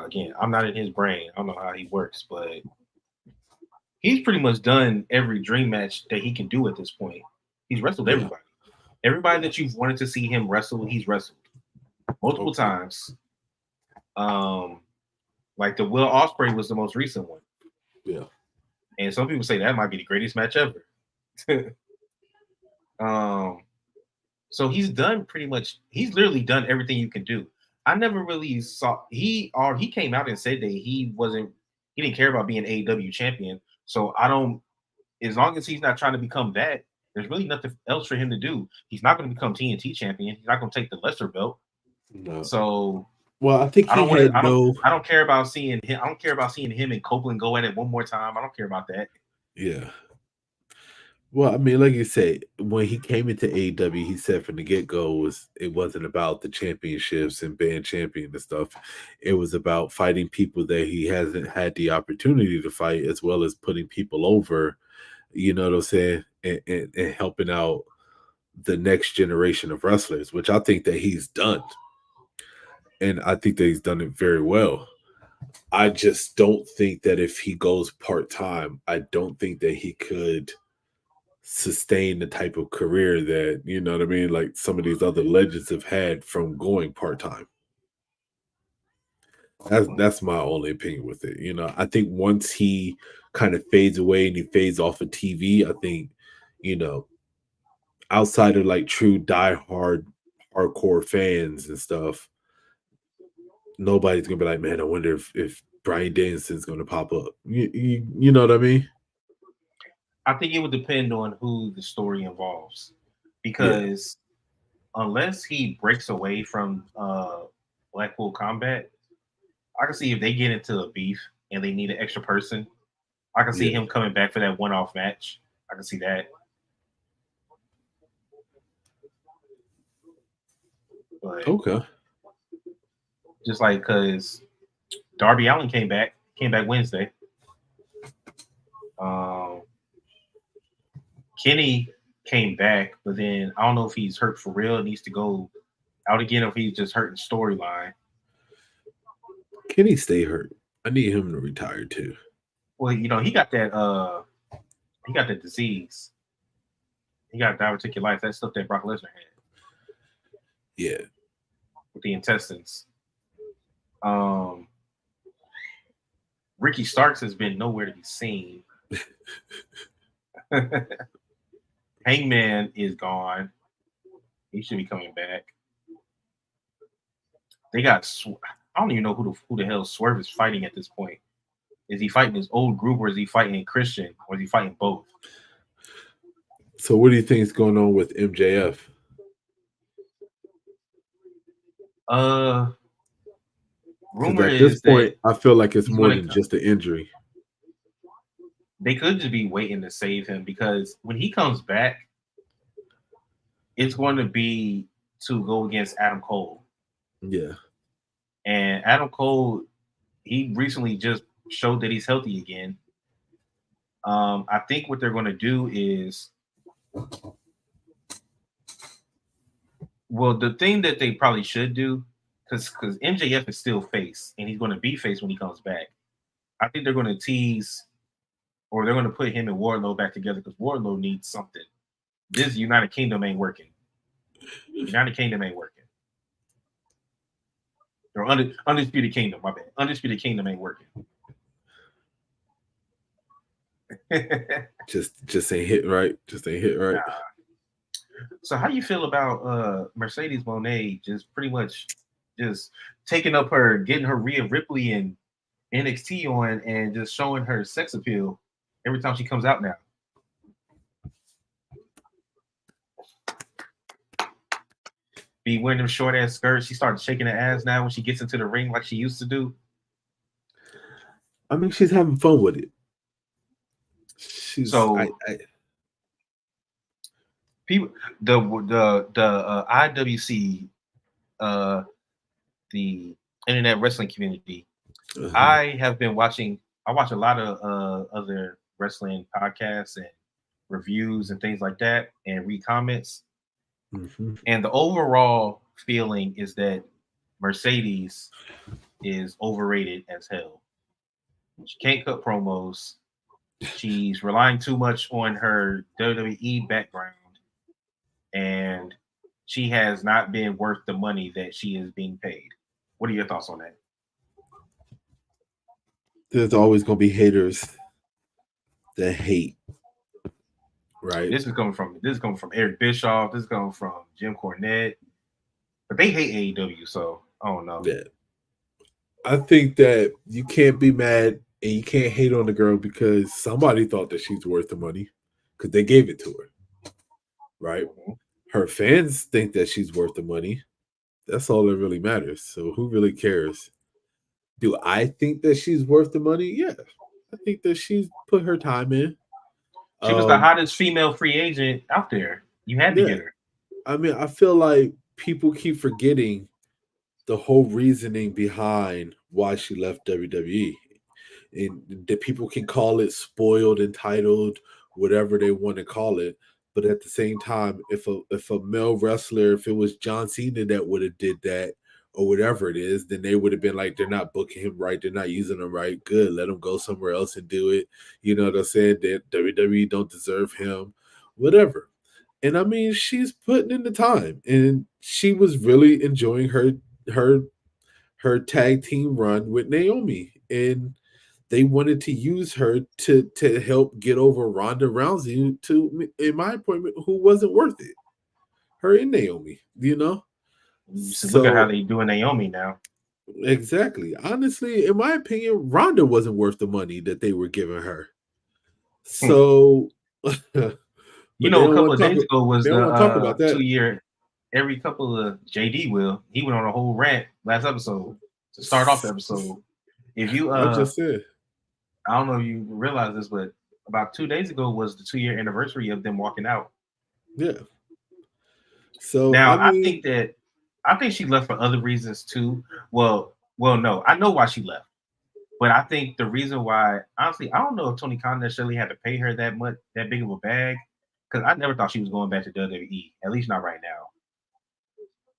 again, I'm not in his brain. I don't know how he works, but he's pretty much done every dream match that he can do at this point. He's wrestled everybody. Everybody that you've wanted to see him wrestle, he's wrestled multiple times. Like the Will Ospreay was the most recent one. Yeah. And some people say that might be the greatest match ever. So he's done he's literally done everything you can do. I never really saw he came out and said that he didn't care about being AEW champion. So as long as he's not trying to become that, there's really nothing else for him to do. He's not going to become TNT champion. He's not going to take the lesser belt. No. So I think I don't care about seeing him. I don't care about seeing him and Copeland go at it one more time. I don't care about that. Yeah. Well, I mean, like you say, when he came into AEW, he said from the get-go it wasn't about the championships and being champion and stuff. It was about fighting people that he hasn't had the opportunity to fight, as well as putting people over, you know what I'm saying, and helping out the next generation of wrestlers, which I think that he's done. And I think that he's done it very well. I just don't think that if he goes part-time, I don't think that he could sustain the type of career that, you know what I mean, like some of these other legends have had from going part-time. That's my only opinion with it. I think once he kind of fades away and he fades off of TV, I think, outside of like true hardcore fans and stuff, nobody's gonna be like, man, I wonder if Bryan Danielson's gonna pop up. You know what I mean? I think it would depend on who the story involves, because unless he breaks away from Blackpool Combat, I can see if they get into a beef and they need an extra person, I can see him coming back for that one-off match. I can see that. But okay. Just like because Darby Allin came back Came back Wednesday. Kenny came back, but then I don't know if he's hurt for real, needs to go out again, or if he's just hurt in storyline. Kenny stay hurt. I need him to retire too. Well, you know, he got that disease. He got diverticulitis, that stuff that Brock Lesnar had. Yeah. With the intestines. Ricky Starks has been nowhere to be seen. Hangman is gone. He should be coming back. They got. I don't even know who the hell Swerve is fighting at this point. Is he fighting his old group, or is he fighting Christian, or is he fighting both? So, what do you think is going on with MJF? Rumor at this is point, that I feel like it's more than just an injury. They could just be waiting to save him, because when he comes back, it's going to be to go against Adam Cole. Yeah. And Adam Cole, he recently just showed that he's healthy again. I think what they're going to do is, well, the thing that they probably should do, because MJF is still face, and he's going to be face when he comes back. I think they're going to tease, or they're going to put him and Wardlow back together, because Wardlow needs something. This United Kingdom ain't working. United Kingdom ain't working. Or Undisputed Kingdom, my bad. Undisputed Kingdom ain't working. just ain't hit right. Just ain't hit right. Nah. So how do you feel about Mercedes Moné just pretty much just taking up her, getting her Rhea Ripley and NXT on, and just showing her sex appeal every time she comes out now? Be wearing them short ass skirts. She started shaking her ass now when she gets into the ring like she used to do. I mean, she's having fun with it. People, the IWC, the internet wrestling community. I have been watching. I watch a lot of other wrestling podcasts and reviews and things like that, and read comments. Mm-hmm. And the overall feeling is that Mercedes is overrated as hell. She can't cut promos. She's relying too much on her WWE background, and she has not been worth the money that she is being paid. What are your thoughts on that? There's always going to be haters that hate. Right. This is coming from Eric Bischoff. This is coming from Jim Cornette. But they hate AEW, so I don't know. Yeah. I think that you can't be mad and you can't hate on the girl because somebody thought that she's worth the money because they gave it to her. Right? Mm-hmm. Her fans think that she's worth the money. That's all that really matters. So who really cares? Do I think that she's worth the money? Yeah. I think that she's put her time in. She was the hottest female free agent out there. You had to get her. I mean, I feel like people keep forgetting the whole reasoning behind why she left WWE. And that people can call it spoiled, entitled, whatever they want to call it. But at the same time, if a male wrestler, if it was John Cena that would have did that or whatever it is, then they would have been like, they're not booking him right. They're not using him right. Good. Let him go somewhere else and do it. You know what I'm saying? That WWE don't deserve him, whatever. And I mean, she's putting in the time, and she was really enjoying her tag team run with Naomi, and they wanted to use her to help get over Ronda Rousey, to, in my appointment, who wasn't worth it. Her and Naomi, you know. So look at how they doing Naomi now. Exactly. Honestly, in my opinion, Ronda wasn't worth the money that they were giving her. So, you know, a couple of days ago was the 2 year. Every couple of JD he went on a whole rant last episode to start off the episode. If you I just said, I don't know if you realize this, but about 2 days ago was the 2 year anniversary of them walking out. Yeah. So now I think she left for other reasons too. Well, no, I know why she left. But I think the reason why, honestly, I don't know if Tony Khan necessarily had to pay her that big of a bag, because I never thought she was going back to WWE, at least not right now.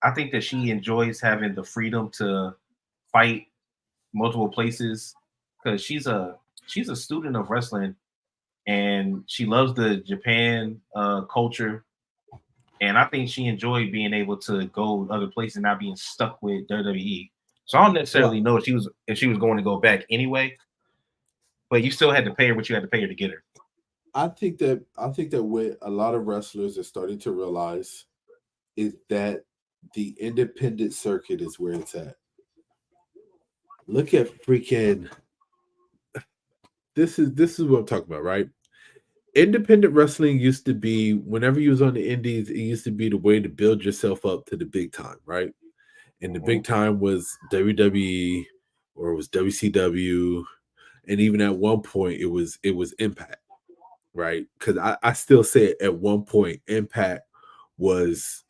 I think that she enjoys having the freedom to fight multiple places because she's a student of wrestling and she loves the Japan culture. And I think she enjoyed being able to go other places and not being stuck with WWE. So I don't necessarily Well, know if she was going to go back anyway, but you still had to pay her what you had to pay her to get her. I think that what a lot of wrestlers are starting to realize is that the independent circuit is where it's at. Look at freaking this is what I'm talking about, right? Independent wrestling used to be whenever you was on the indies, it used to be the way to build yourself up to the big time, right? And the Mhm. big time was WWE or it was WCW, and even at one point it was Impact, right? Because I still say it, at one point Impact was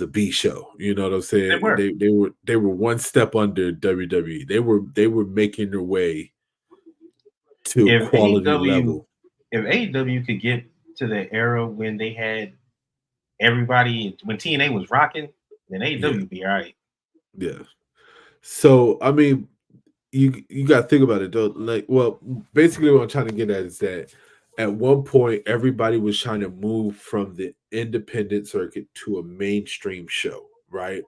a B show. You know what I'm They saying? were. They were one step under WWE. They were making their way to a If quality AEW level. if AEW could get to the era when they had everybody when TNA was rocking, then Yeah, AEW would be all right. yeah. So I mean, you got to think about it though. Like, well, basically, what I'm trying to get at is that at one point, everybody was trying to move from the independent circuit to a mainstream show, right?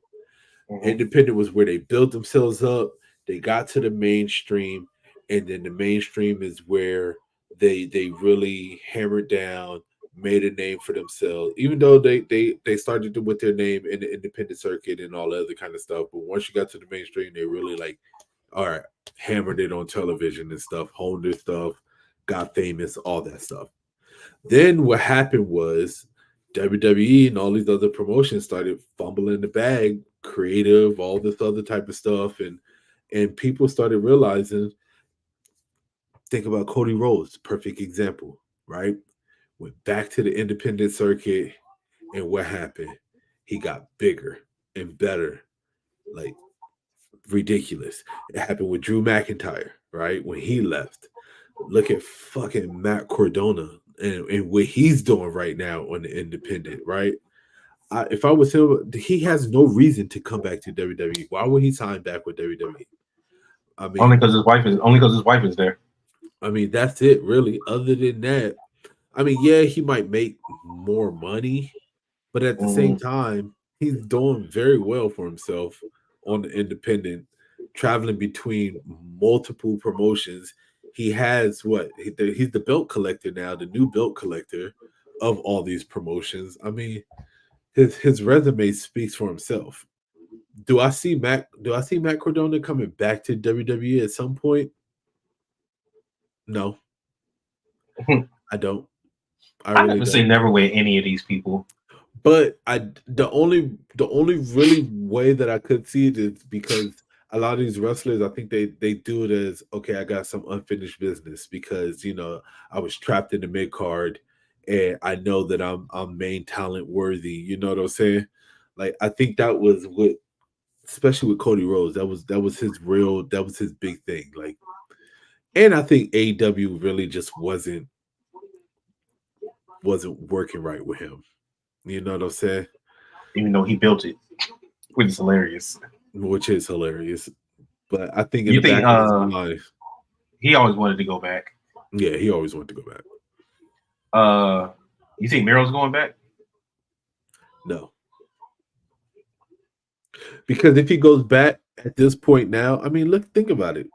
Mhm. Independent was where they built themselves up. They got to the mainstream, and then the mainstream is where they really hammered down, made a name for themselves. Even though they started with their name in the independent circuit and all the other kind of stuff, but once you got to the mainstream, they really like, all right, hammered it on television and stuff, honed their stuff, got famous, all that stuff. Then what happened was WWE and all these other promotions started fumbling the bag, creative, all this other type of stuff, and people started realizing. Think about Cody Rhodes, perfect example, right? Went back to the independent circuit, and what happened? He got bigger and better, like ridiculous. It happened with Drew McIntyre, right? When he left. Look at fucking Matt Cordona and what he's doing right now on the independent, right? If I was him, he has no reason to come back to WWE. Why would he sign back with WWE? I Only mean, because his wife is there. that's it, really. Other than that, I mean, yeah, he might make more money, but at the same Mhm. time, he's doing very well for himself on the independent, traveling between multiple promotions. He has what? He's the belt collector now, the new belt collector of all these promotions. I mean, his resume speaks for himself. Do I see Matt Cardona coming back to WWE at some point? No, I don't. I I really never say don't. never with any of these people. But the only really way that I could see it is because a lot of these wrestlers, I think they do it as okay, I got some unfinished business because I was trapped in the mid card and I know that I'm main talent worthy. You know what I'm saying? Like I think that was what, especially with Cody Rhodes, that was his big thing. Like, and I think AEW really just wasn't working right with him. You know what I'm saying? Even though he built it, which is hilarious. Which is hilarious. But I think in You the think back of his mind, he always wanted to go back? yeah, he always wanted to go back. Uh, you think Miro's going back? No, because if he goes back at this point now, I mean, look, think about it.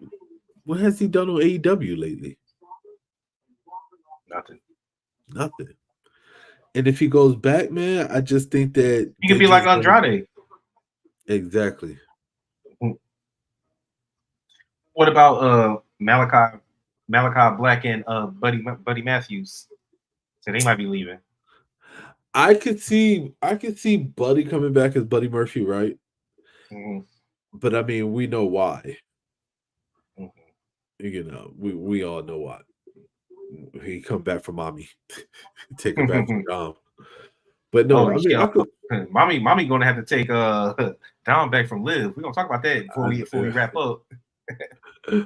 What has he done on AEW lately? Nothing. Nothing. And if he goes back, man, I just think that He could they're be like just gonna Andrade. exactly. What about Malachi Black and Buddy Matthews? So they might be leaving. I could see Buddy coming back as Buddy Murphy, right? Mhm, But I mean, we know why. mhm. We all know why. He come back from mommy, take her back from Dom. But no, Oh I mean, I yeah, could. mommy gonna have to take Down back from Liv. We're gonna talk about that before I, we wrap up.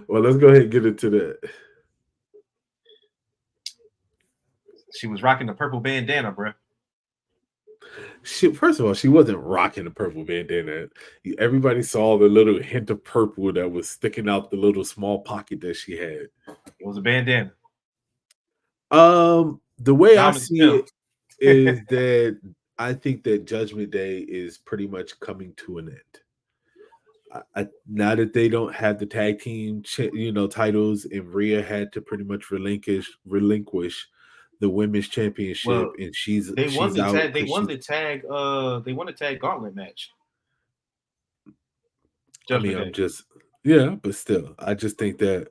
Well, let's go ahead and get into that. She was rocking the purple bandana, bro. First of all, she wasn't rocking the purple bandana. Everybody saw the little hint of purple that was sticking out the little small pocket that she had. It was a bandana. The way I Diamond's see pimp. it is that I think that Judgment Day is pretty much coming to an end. Now that they don't have the tag team, titles, and Rhea had to pretty much relinquish the women's championship, Well, and she's won the out. tag. They won the tag. They won the tag gauntlet match. Judgment Day. But still, I just think that,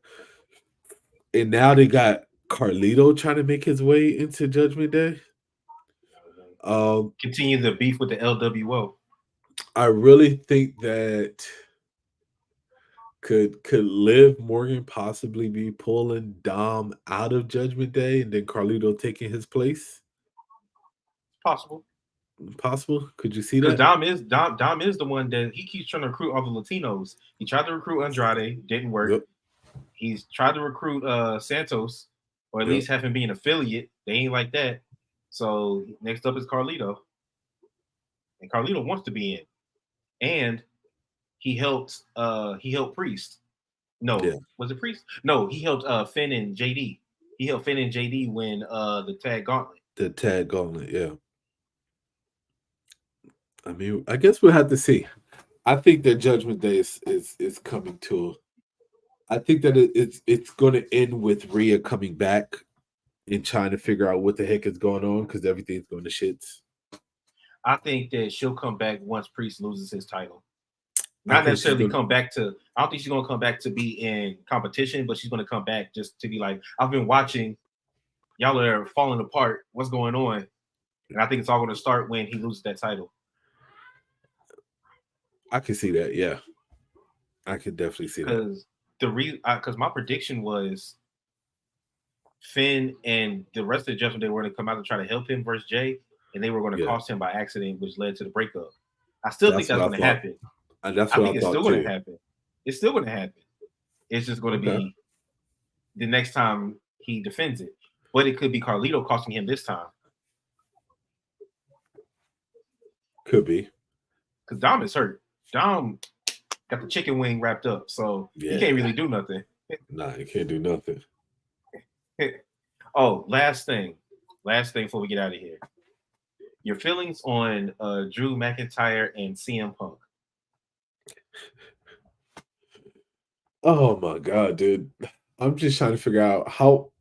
and now they got Carlito trying to make his way into Judgment Day. Continue the beef with the LWO. I really think that could Liv Morgan possibly be pulling Dom out of Judgment Day and then Carlito taking his place? Possible. Could you see that? Because Dom is the one that he keeps trying to recruit all the Latinos. He tried to recruit Andrade, didn't work. Yep. He's tried to recruit Santos, or at least have him be an affiliate. They ain't like that. So next up is Carlito. And Carlito wants to be in. And he helped Priest. No, was it Priest? No, he helped Finn and JD. He helped Finn and JD win the tag gauntlet. The tag gauntlet, yeah. I mean, I guess we'll have to see. I think that Judgment Day is coming to. I think that it's going to end with Rhea coming back and trying to figure out what the heck is going on because everything's going to shits. I think that she'll come back once Priest loses his title. Not necessarily come back to. I don't think she's going to come back to be in competition, but she's going to come back just to be like, I've been watching. Y'all are falling apart. What's going on? And I think it's all going to start when he loses that title. I can see that. Yeah, I could definitely see that. Because my prediction was Finn and the rest of the Judgment Day were going to come out and try to help him versus Jay, and they were going to cost him by accident, which led to the breakup. I still think that's going to happen. And that's what I think it's still going to happen. It's still going to happen. It's just going to be the next time he defends it. But it could be Carlito costing him this time. Could be. Because Dom is hurt. Dom got the chicken wing wrapped up, so he can't really do nothing. Nah, he can't do nothing. Oh, last thing before we get out of here. Your feelings on Drew McIntyre and CM Punk. Oh my god, dude. I'm just trying to figure out how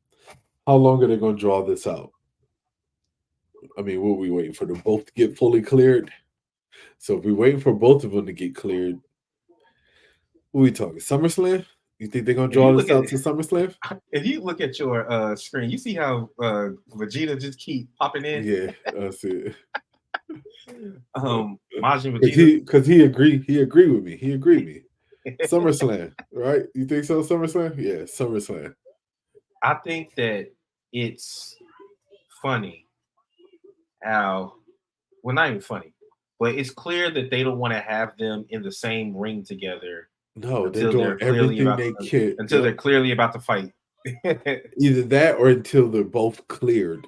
long are they going to draw this out? I mean, what are we waiting for them both to get fully cleared? So if we're waiting for both of them to get cleared, what are we talking? SummerSlam? You think they're going to draw this out to SummerSlam? If you look at your screen, you see how Vegeta just keep popping in? Yeah, that's it. Majin Vegeta. Because he agreed with me. He agreed with me. SummerSlam, right? You think so, SummerSlam? Yeah, SummerSlam. I think that it's funny how, well, not even funny, but it's clear that they don't want to have them in the same ring together. No, they're doing everything they can until they're clearly about to fight. Either that or until they're both cleared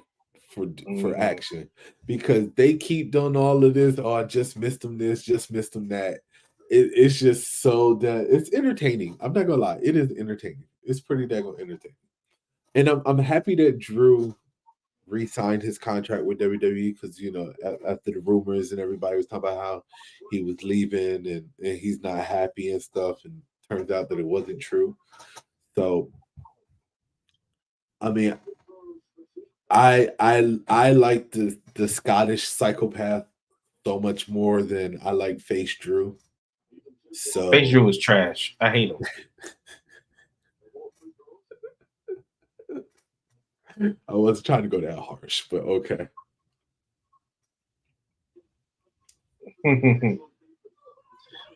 for action, because they keep doing all of this. Oh, I just missed them this, just missed them that. It's just so that it's entertaining. I'm not gonna lie, it is entertaining. It's pretty daggone entertaining, and I'm happy that Drew re-signed his contract with WWE because after the rumors and everybody was talking about how he was leaving and he's not happy and stuff, and turns out that it wasn't true. So, I mean, I like the Scottish psychopath so much more than I like Face Drew. So Face Drew was trash. I hate him. I wasn't trying to go that harsh, but okay.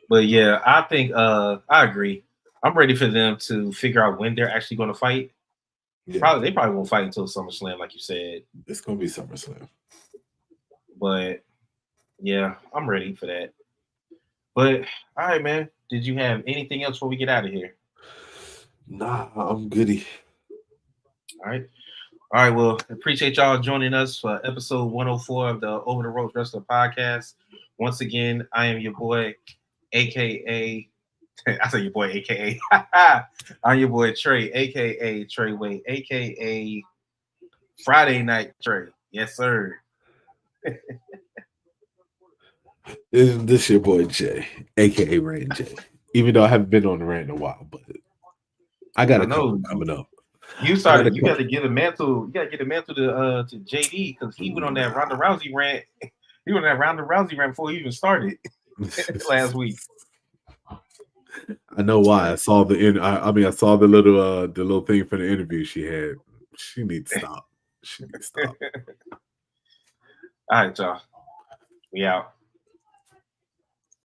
But yeah, I think I agree. I'm ready for them to figure out when they're actually going to fight. Yeah. They probably won't fight until SummerSlam, like you said. It's going to be SummerSlam. But yeah, I'm ready for that. But all right, man. Did you have anything else before we get out of here? Nah, I'm goody. All right. All right. Well, appreciate y'all joining us for episode 104 of the Over the Ropes Wrestling Podcast. Once again, I am your boy, aka I say your boy, aka I'm your boy Trey, aka Trey Way, aka Friday Night Trey. Yes, sir. This your boy Jay, aka Rand J. Even though I haven't been on the rant in a while, but I got a couple coming up. You started. You got to get a mantle. You got to get a mantle to JD because he went on that Ronda Rousey rant. He went on that Ronda Rousey rant before he even started last week. I know why. I saw I saw the little thing for the interview she had. She needs to stop. She needs to stop. All right, y'all. We out.